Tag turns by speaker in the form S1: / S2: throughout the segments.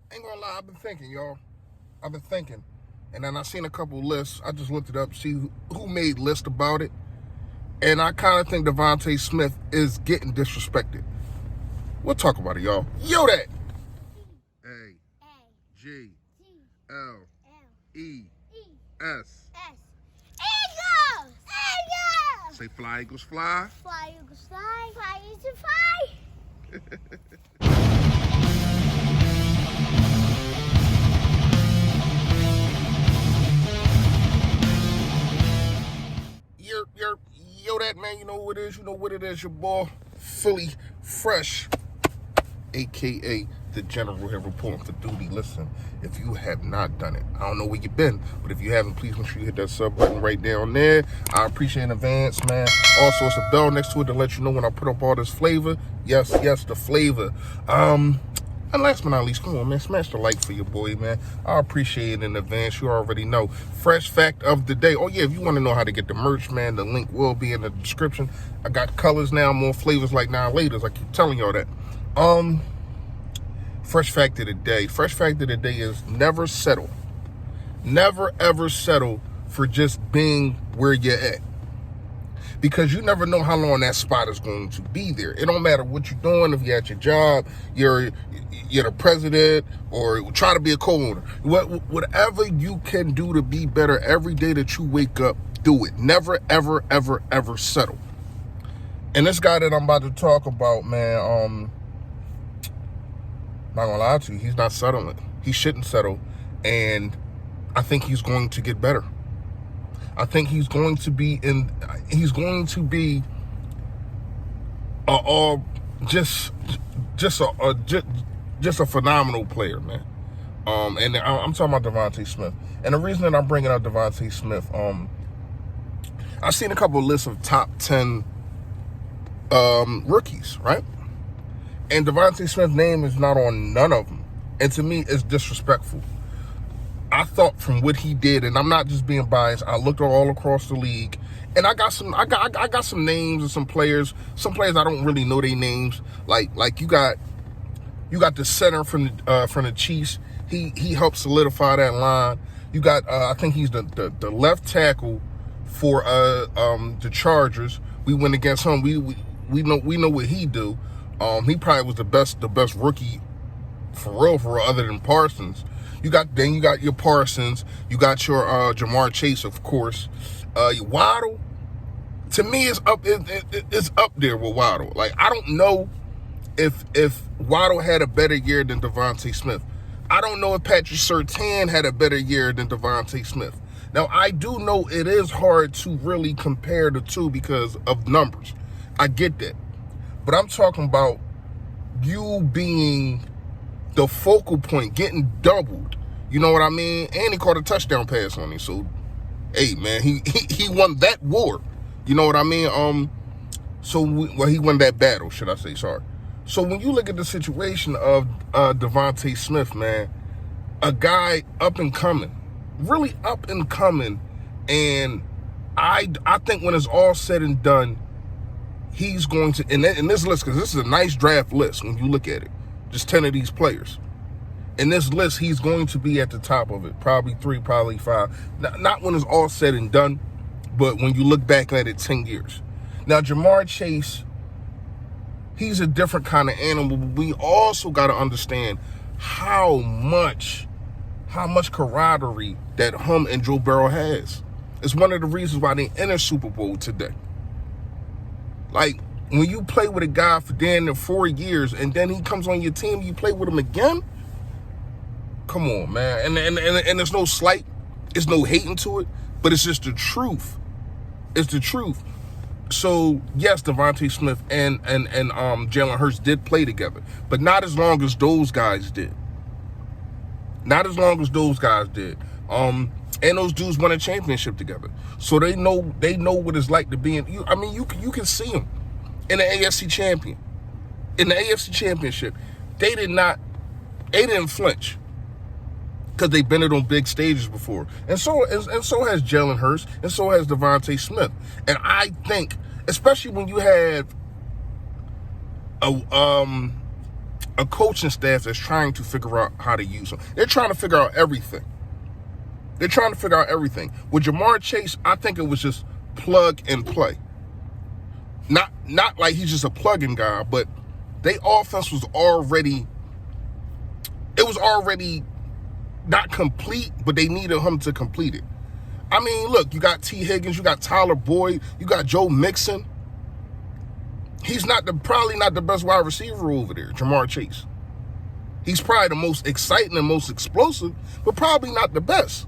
S1: Ain't gonna lie, I've been thinking, y'all. I've been thinking. And then I seen a couple lists. I just looked it up, see who made lists about it. And I kind of think Devontae Smith is getting disrespected. We'll talk about it, y'all. Yo, that. A G L E S.
S2: Eagles! Eagles!
S1: Say fly, Eagles, fly.
S2: Fly, Eagles, fly. Fly, Eagles, fly.
S1: Yo, that man, you know who it is. You know what it is. Your boy, Philly Fresh, a.k.a. the General here reporting for duty. Listen, if you have not done it, I don't know where you've been, but if you haven't, please make sure you hit that sub button right down there. I appreciate it in advance, man. Also, it's a bell next to it to let you know when I put up all this flavor. Yes, the flavor. And last but not least, come on, man, smash the like for your boy, man. I appreciate it in advance. You already know. Fresh fact of the day. Oh, yeah, if you want to know how to get the merch, man, the link will be in the description. I got colors now, more flavors like now laters. I keep telling y'all that. Fresh fact of the day. Fresh fact of the day is never settle. Never, ever settle for just being where you're at. Because you never know how long that spot is going to be there. It don't matter what you're doing. If you're at your job, you're the president, or try to be a co-owner. Whatever you can do to be better every day that you wake up, do it. Never, ever, ever, ever settle. And this guy that I'm about to talk about, man, not gonna lie to you, he's not settling. He shouldn't settle. And I think he's going to get better. I think he's going to be just a phenomenal player, man. And I'm talking about Devontae Smith. And the reason that I'm bringing up Devontae Smith, I've seen a couple of lists of top 10 rookies, right? And Devontae Smith's name is not on none of them. And to me, it's disrespectful. I thought from what he did, and I'm not just being biased, I looked all across the league, and I got some names of some players. Some players I don't really know their names. Like you got the center from the Chiefs. He helped solidify that line. You got I think he's the left tackle for the Chargers. We went against him. We know what he do. He probably was the best rookie for real, other than Parsons. You got your Parsons, you got your Jamar Chase, of course. Your Waddle, to me, is up there with Waddle. Like, I don't know if Waddle had a better year than Devontae Smith. I don't know if Patrick Surtain had a better year than Devontae Smith. Now, I do know it is hard to really compare the two because of numbers. I get that. But I'm talking about you being the focal point, getting doubled. You know what I mean? And he caught a touchdown pass on him. So, hey, man, he won that war. You know what I mean? He won that battle, should I say? Sorry. So when you look at the situation of Devontae Smith, man, a guy up and coming, really up and coming, and I think when it's all said and done, he's going to, in this list, because this is a nice draft list when you look at it, just 10 of these players. In this list, he's going to be at the top of it, probably 3, probably 5. Not when it's all said and done, but when you look back at it 10 years. Now, Jamar Chase, he's a different kind of animal, but we also got to understand how much camaraderie that him and Joe Burrow has. It's one of the reasons why they in a Super Bowl today. Like, when you play with a guy for damn near 4 years and then he comes on your team, you play with him again? Come on, man. And there's no slight, there's no hating to it, but it's just the truth. It's the truth. So, yes, Devontae Smith and Jalen Hurts did play together, but not as long as those guys did. Not as long as those guys did. And those dudes won a championship together. So they know what it's like to be in. You can see them in the AFC champion. In the AFC championship, they didn't flinch. Because they've been it on big stages before. And so has Jalen Hurts, and so has Devontae Smith. And I think, especially when you have a coaching staff that's trying to figure out how to use him. They're trying to figure out everything. With Jamar Chase, I think it was just plug and play. Not like he's just a plug-in guy, but their offense was already not complete, but they needed him to complete it. I mean, look, you got T. Higgins, you got Tyler Boyd, you got Joe Mixon. He's probably not the best wide receiver over there, Jamar Chase. He's probably the most exciting and most explosive, but probably not the best.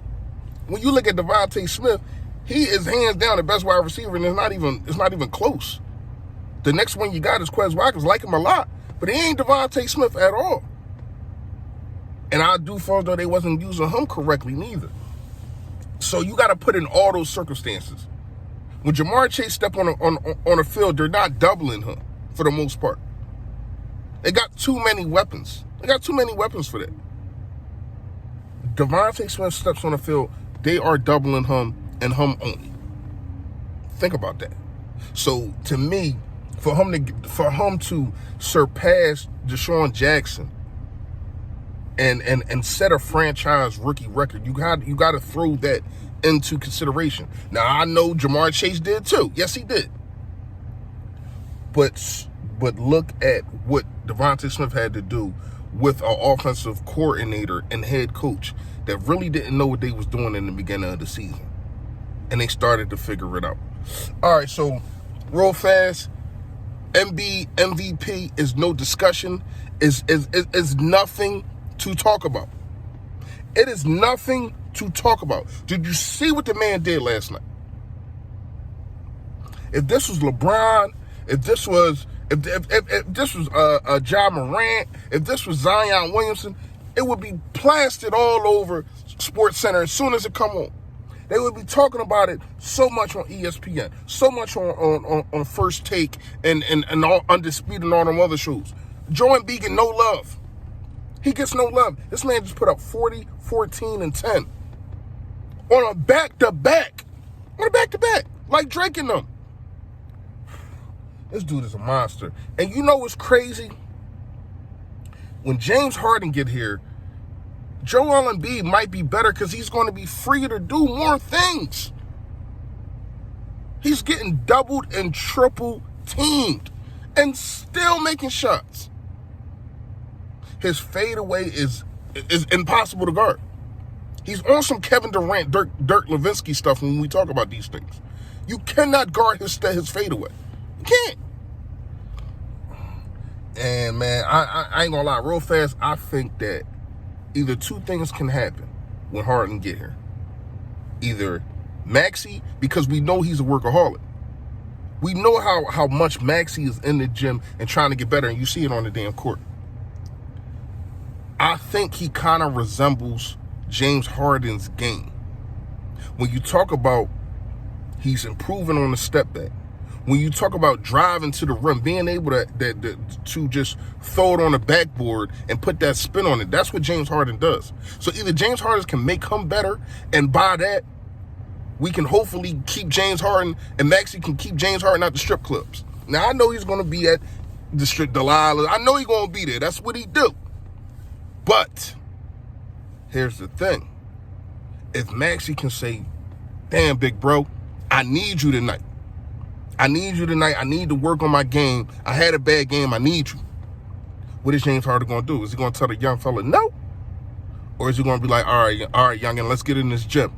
S1: When you look at Devontae Smith, he is hands down the best wide receiver, and it's not even close. The next one you got is Quez Watkins. Like him a lot, but he ain't Devontae Smith at all. And I do feel as though they wasn't using him correctly neither. So you got to put in all those circumstances. When Jamar Chase step on a field, they're not doubling him for the most part. They got too many weapons. They got too many weapons for that. Devontae Smith steps on the field, they are doubling him and him only. Think about that. So to me, for him to surpass Deshaun Jackson and set a franchise rookie record, you got to throw that into consideration. Now, I know Jamar Chase did too. Yes, he did. But look at what Devontae Smith had to do with an offensive coordinator and head coach that really didn't know what they was doing in the beginning of the season. And they started to figure it out. All right, so real fast, Emiind MVP is no discussion. Is nothing to talk about. It is nothing to talk about. Did you see what the man did last night? If this was LeBron, if this was Ja Morant, if this was Zion Williamson, it would be plastered all over SportsCenter as soon as it come on. They would be talking about it so much on ESPN, so much on First Take and all Undisputed and all them other shows. Joe Embiid get no love. He gets no love. This man just put up 40, 14, and 10 on a back-to-back. Like Drake and them. This dude is a monster. And you know what's crazy? When James Harden get here, Joel Embiid might be better because he's going to be free to do more things. He's getting doubled and triple teamed and still making shots. His fadeaway is impossible to guard. He's on some Kevin Durant, Dirk Nowitzki stuff when we talk about these things. You cannot guard his fadeaway. You can't. And, man, I ain't going to lie. Real fast, I think that either two things can happen when Harden get here. Either Maxey, because we know he's a workaholic. We know how much Maxey is in the gym and trying to get better, and you see it on the damn court. I think he kind of resembles James Harden's game. When you talk about he's improving on the step back, when you talk about driving to the rim, being able to just throw it on the backboard and put that spin on it, that's what James Harden does. So either James Harden can make him better, and by that, we can hopefully keep James Harden, and Maxey can keep James Harden out the strip clubs. Now, I know he's going to be at the strip Delilah. I know he's going to be there. That's what he do. But here's the thing. If Maxey can say, damn, big bro, I need you tonight. I need to work on my game. I had a bad game. I need you. What is James Harden going to do? Is he going to tell the young fella no? Or is he going to be like, all right, youngin', let's get in this gym.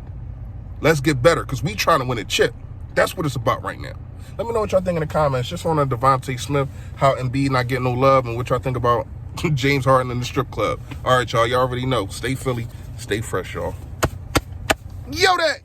S1: Let's get better because we trying to win a chip. That's what it's about right now. Let me know what y'all think in the comments. Just on Devontae Smith, how Embiid not getting no love, and what y'all think about James Harden in the strip club. All right, y'all. Y'all already know. Stay Philly. Stay fresh, y'all. Yo, that.